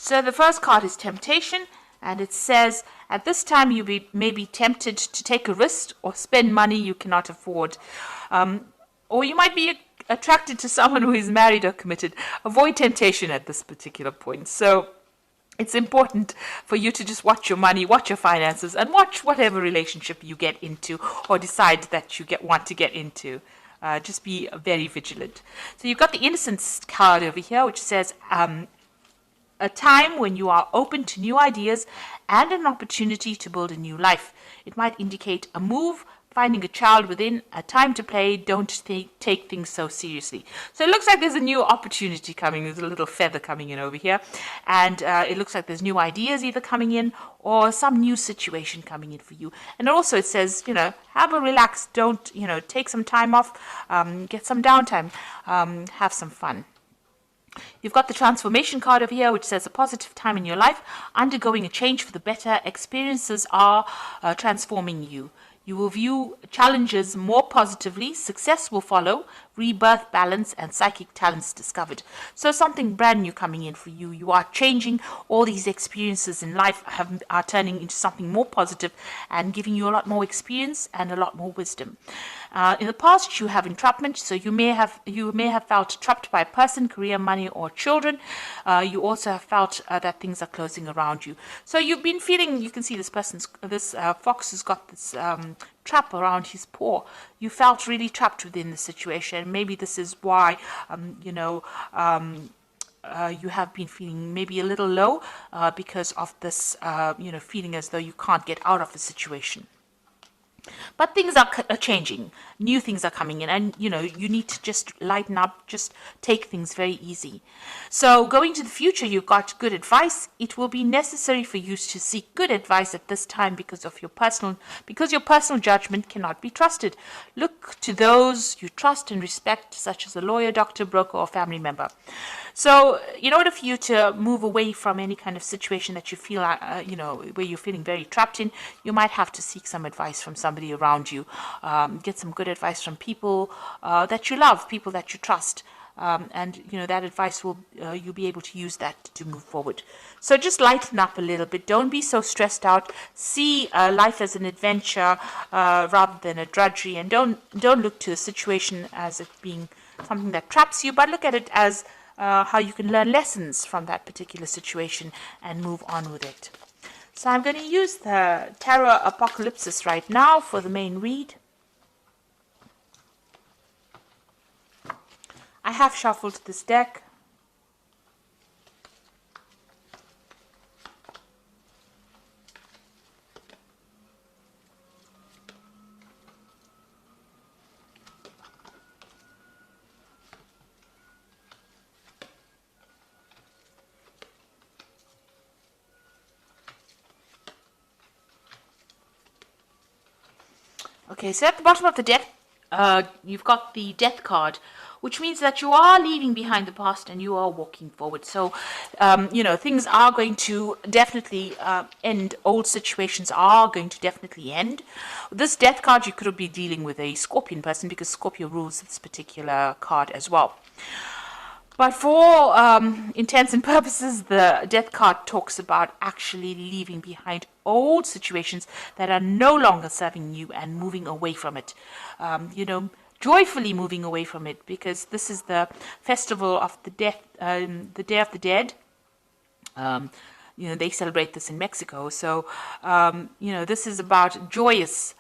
So the first card is temptation, and it says, at this time you may be tempted to take a risk or spend money you cannot afford. Or you might be attracted to someone who is married or committed. Avoid temptation at this particular point. So it's important for you to just watch your money, watch your finances, and watch whatever relationship you get into or decide that you want to get into. Just be very vigilant. So you've got the innocence card over here, which says a time when you are open to new ideas and an opportunity to build a new life. It might indicate a move, finding a child within, a time to play. Don't take things so seriously. So it looks like there's a new opportunity coming. There's a little feather coming in over here. And it looks like there's new ideas either coming in or some new situation coming in for you. And also it says, have a relax. Don't, take some time off, get some downtime, have some fun. You've got the transformation card over here, which says a positive time in your life, undergoing a change for the better. Experiences are transforming you. You will view challenges more positively. Success will follow. Rebirth, balance, and psychic talents discovered. So something brand new coming in for you. You are changing. All these experiences in life are turning into something more positive and giving you a lot more experience and a lot more wisdom. In the past, you have entrapment, so you may have felt trapped by a person, career, money, or children. You also have felt that things are closing around you. So you've been feeling. You can see this fox has got this trap around his paw. You felt really trapped within the situation. Maybe this is why you have been feeling maybe a little low because of this feeling as though you can't get out of the situation. But things are changing. New things are coming in, and you need to just lighten up, just take things very easy. So going to the future, you've got good advice. It will be necessary for you to seek good advice at this time because your personal judgment cannot be trusted. Look to those you trust and respect, such as a lawyer, doctor, broker, or family member. So in order for you to move away from any kind of situation that you feel, where you're feeling very trapped in, you might have to seek some advice from somebody around you. Get some good advice from people that you love, people that you trust. And that advice you'll be able to use that to move forward. So just lighten up a little bit. Don't be so stressed out. See life as an adventure rather than a drudgery, and don't look to the situation as it being something that traps you, but look at it as how you can learn lessons from that particular situation and move on with it. So I'm going to use the Tarot Apocalypsis right now for the main read. I have shuffled this deck. Okay, so at the bottom of the deck, you've got the Death card, which means that you are leaving behind the past and you are walking forward. So, things are going to definitely end. Old situations are going to definitely end. This Death card, you could be dealing with a Scorpion person because Scorpio rules this particular card as well. But for intents and purposes, the Death card talks about actually leaving behind old situations that are no longer serving you and moving away from it. Joyfully moving away from it, because this is the festival of the death, the Day of the Dead. They celebrate this in Mexico. So, this is about joyous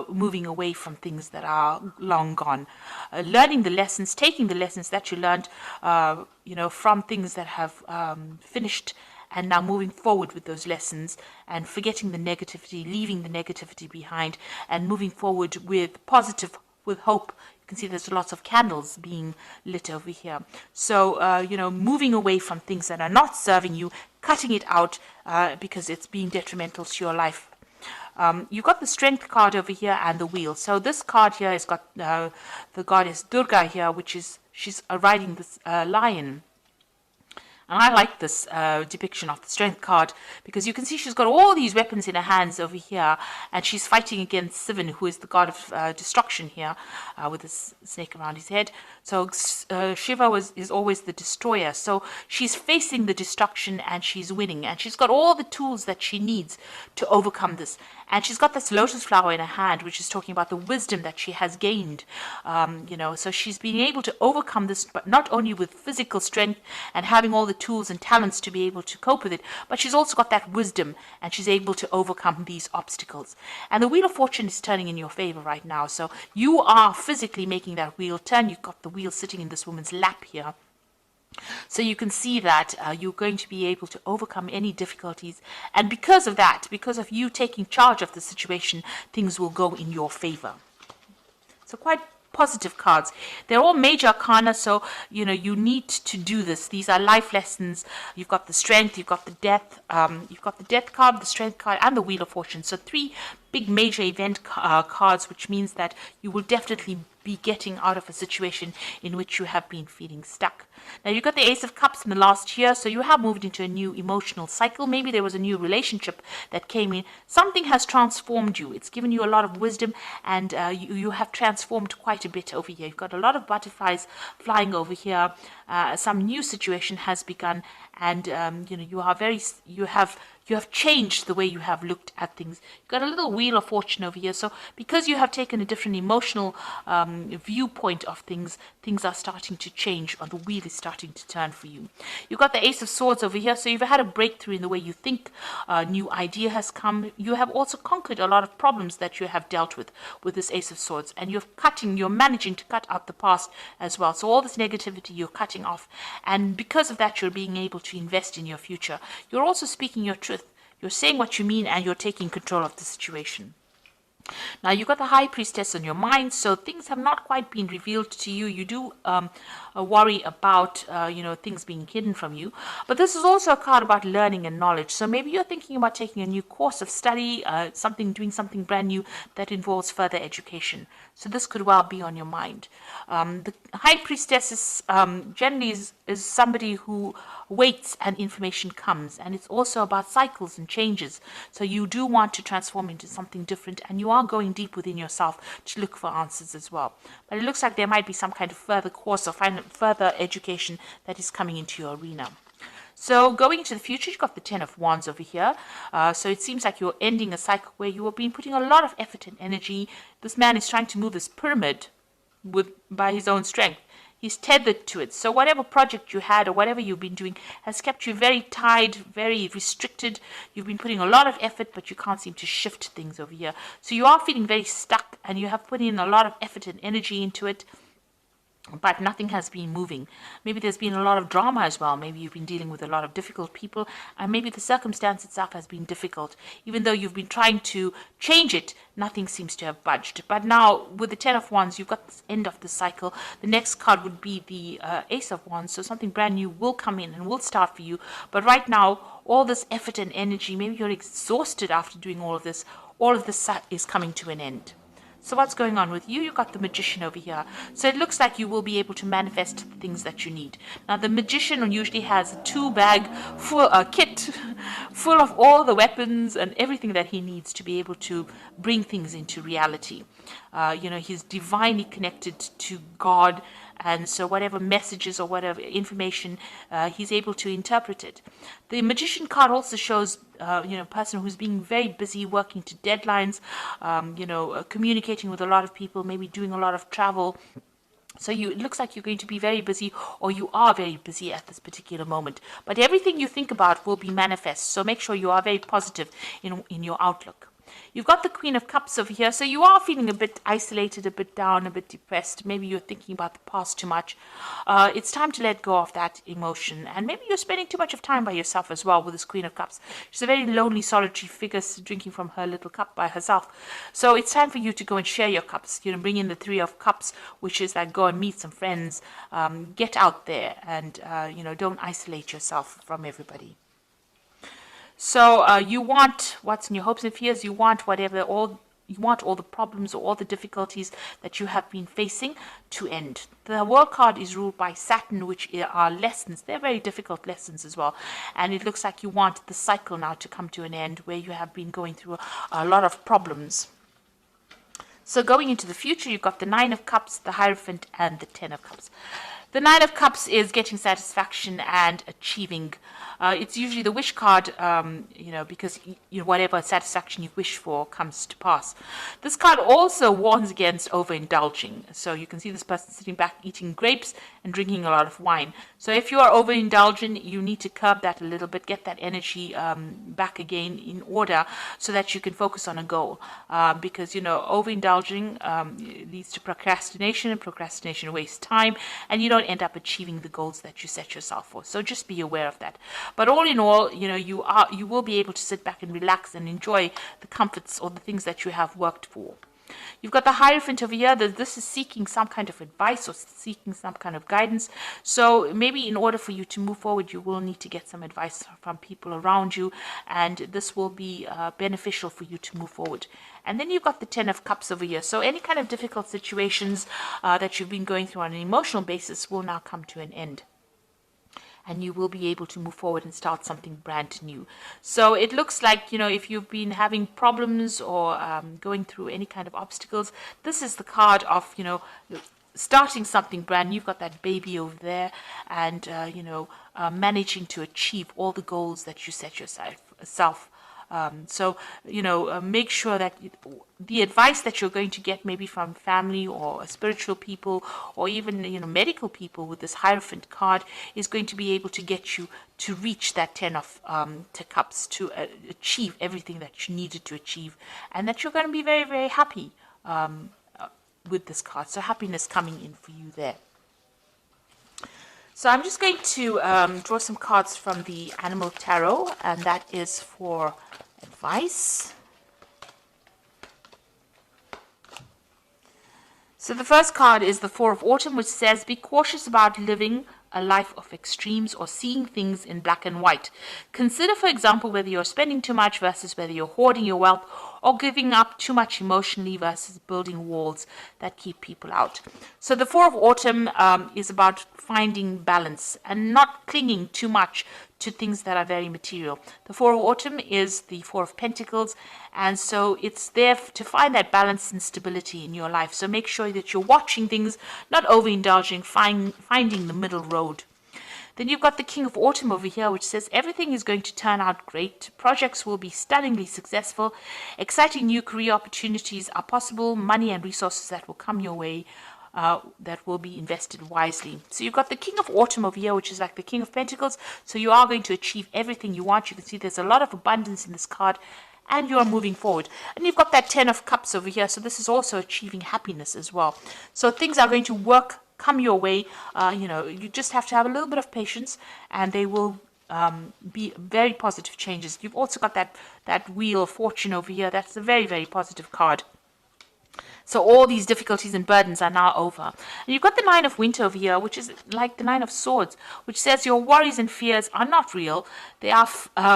moving away from things that are long gone, learning the lessons, taking the lessons that you learned, from things that have finished, and now moving forward with those lessons and forgetting the negativity, leaving the negativity behind, and moving forward with with hope. You can see there's lots of candles being lit over here. So, moving away from things that are not serving you, cutting it out because it's being detrimental to your life. You've got the Strength card over here and the Wheel. So this card here has got the goddess Durga here, she's riding this lion. And I like this depiction of the Strength card because you can see she's got all these weapons in her hands over here, and she's fighting against Sivan, who is the god of destruction here, with this snake around his head. So Shiva is always the destroyer. So she's facing the destruction and she's winning, and she's got all the tools that she needs to overcome this. And she's got this lotus flower in her hand, which is talking about the wisdom that she has gained. So she's been able to overcome this, but not only with physical strength and having all the tools and talents to be able to cope with it, but she's also got that wisdom, and she's able to overcome these obstacles. And the Wheel of Fortune is turning in your favor right now. So you are physically making that wheel turn. You've got the wheel sitting in this woman's lap here. So you can see that you're going to be able to overcome any difficulties. And because of that, because of you taking charge of the situation, things will go in your favor. So quite positive cards. They're all major arcana, so you need to do this. These are life lessons. You've got the strength, you've got the death, you've got the death card, the strength card, and the Wheel of Fortune. So 3 big major event cards, which means that you will definitely be getting out of a situation in which you have been feeling stuck. Now you've got the Ace of Cups in the last year, so you have moved into a new emotional cycle. Maybe there was a new relationship that came in. Something has transformed you. It's given you a lot of wisdom, and you have transformed quite a bit over here. You've got a lot of butterflies flying over here. Some new situation has begun, and you have changed the way you have looked at things. You've got a little Wheel of Fortune over here. So because you have taken a different emotional viewpoint of things, things are starting to change, or the wheel is starting to turn for you. You've got the Ace of Swords over here. So you've had a breakthrough in the way you think. A new idea has come. You have also conquered a lot of problems that you have dealt with this Ace of Swords. And you're managing to cut out the past as well. So all this negativity you're cutting off. And because of that, you're being able to invest in your future. You're also speaking your truth. You're saying what you mean, and you're taking control of the situation. Now, you've got the High Priestess on your mind, so things have not quite been revealed to you. You do worry about, things being hidden from you. But this is also a card about learning and knowledge. So maybe you're thinking about taking a new course of study, doing something brand new that involves further education. So this could well be on your mind. The High Priestess is generally is somebody who waits and information comes. And it's also about cycles and changes. So you do want to transform into something different, and you are going deep within yourself to look for answers as well. But it looks like there might be some kind of further course or further education that is coming into your arena. So going into the future, you've got the Ten of Wands over here. So it seems like you're ending a cycle where you have been putting a lot of effort and energy. This man is trying to move this pyramid by his own strength. He's tethered to it. So whatever project you had or whatever you've been doing has kept you very tied, very restricted. You've been putting a lot of effort, but you can't seem to shift things over here. So you are feeling very stuck, and you have put in a lot of effort and energy into it, but nothing has been moving. Maybe there's been a lot of drama as well. Maybe you've been dealing with a lot of difficult people, and maybe the circumstance itself has been difficult. Even though you've been trying to change it, nothing seems to have budged. But now, with the Ten of Wands, you've got the end of the cycle. The next card would be the Ace of Wands, so something brand new will come in and will start for you. But right now, all this effort and energy, maybe you're exhausted after doing all of this is coming to an end. So what's going on with you? You've got the Magician over here. So it looks like you will be able to manifest the things that you need. Now, the Magician usually has a 2-bag kit full of all the weapons and everything that he needs to be able to bring things into reality. He's divinely connected to God, and so whatever messages or whatever information, he's able to interpret it. The Magician card also shows, a person who's being very busy working to deadlines, communicating with a lot of people, maybe doing a lot of travel. So it looks like you're going to be very busy, or you are very busy at this particular moment. But everything you think about will be manifest. So make sure you are very positive in your outlook. You've got the Queen of Cups over here, so you are feeling a bit isolated, a bit down, a bit depressed. Maybe you're thinking about the past too much. It's time to let go of that emotion, and maybe you're spending too much of time by yourself as well with this Queen of Cups. She's a very lonely, solitary figure drinking from her little cup by herself. So it's time for you to go and share your cups. Bring in the Three of Cups, which is like go and meet some friends, get out there, and don't isolate yourself from everybody. So you want what's in your hopes and fears. You want whatever, all you want all the problems or all the difficulties that you have been facing to end. The World card is ruled by Saturn, which are lessons. They're very difficult lessons as well. And it looks like you want the cycle now to come to an end where you have been going through a lot of problems. So going into the future, you've got the Nine of Cups, the Hierophant, and the Ten of Cups. The Nine of Cups is getting satisfaction and achieving. It's usually the wish card, because whatever satisfaction you wish for comes to pass. This card also warns against overindulging. So you can see this person sitting back eating grapes and drinking a lot of wine. So if you are overindulging, you need to curb that a little bit, get that energy back again in order so that you can focus on a goal. Because, overindulging leads to procrastination, and procrastination wastes time, and you don't end up achieving the goals that you set yourself for. So just be aware of that. But all in all, you will be able to sit back and relax and enjoy the comforts or the things that you have worked for. You've got the Hierophant over here. This is seeking some kind of advice or seeking some kind of guidance. So maybe in order for you to move forward, you will need to get some advice from people around you, and this will be beneficial for you to move forward. And then you've got the Ten of Cups over here. So any kind of difficult situations that you've been going through on an emotional basis will now come to an end. And you will be able to move forward and start something brand new. So it looks like, if you've been having problems or going through any kind of obstacles, this is the card of, starting something brand new. You've got that baby over there and, managing to achieve all the goals that you set yourself. Make sure that the advice that you're going to get maybe from family or spiritual people or even, medical people with this Hierophant card is going to be able to get you to reach that Ten of Cups, to achieve everything that you needed to achieve, and that you're going to be very, very happy with this card. So happiness coming in for you there. So I'm just going to draw some cards from the Animal Tarot, and that is for advice. So the first card is the Four of Autumn, which says, be cautious about living a life of extremes or seeing things in black and white. Consider, for example, whether you're spending too much versus whether you're hoarding your wealth, or giving up too much emotionally versus building walls that keep people out. So the Four of Autumn is about finding balance and not clinging too much to things that are very material. The Four of Autumn is the Four of Pentacles, and so it's there to find that balance and stability in your life. So make sure that you're watching things, not overindulging, finding the middle road. Then you've got the King of Autumn over here, which says everything is going to turn out great. Projects will be stunningly successful. Exciting new career opportunities are possible. Money and resources that will come your way that will be invested wisely. So you've got the King of Autumn over here, which is like the King of Pentacles. So you are going to achieve everything you want. You can see there's a lot of abundance in this card, and you are moving forward. And you've got that Ten of Cups over here. So this is also achieving happiness as well. So things are going to come your way. You just have to have a little bit of patience, and they will be very positive changes. You've also got that Wheel of Fortune over here. That's a very, very positive card. So all these difficulties and burdens are now over. And you've got the Nine of Winter over here, which is like the Nine of Swords, which says your worries and fears are not real. They are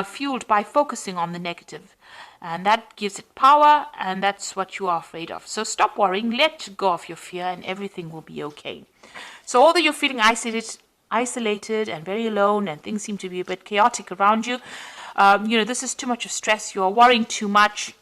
fueled by focusing on the negative. And that gives it power, and that's what you are afraid of. So stop worrying, let go of your fear, and everything will be okay. So although you're feeling isolated and very alone, and things seem to be a bit chaotic around you, this is too much of stress. You're worrying too much.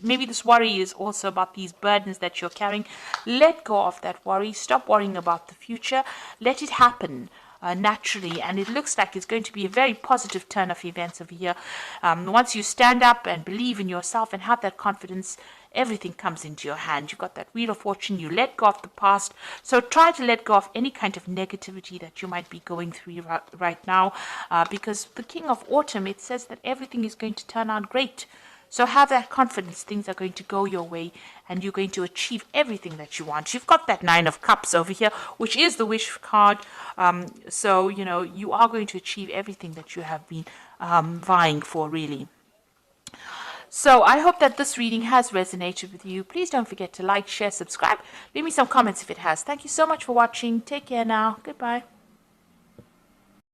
Maybe this worry is also about these burdens that you're carrying. Let go of that worry. Stop worrying about the future. Let it happen naturally, and it looks like it's going to be a very positive turn of events over here. Once you stand up and believe in yourself and have that confidence, everything comes into your hand. You've got that Wheel of Fortune. You let go of the past. So try to let go of any kind of negativity that you might be going through right now, because the King of Autumn, it says that everything is going to turn out great. So have that confidence. Things are going to go your way, and you're going to achieve everything that you want. You've got that Nine of Cups over here, which is the wish card. You are going to achieve everything that you have been vying for, really. So I hope that this reading has resonated with you. Please don't forget to like, share, subscribe. Leave me some comments if it has. Thank you so much for watching. Take care now. Goodbye.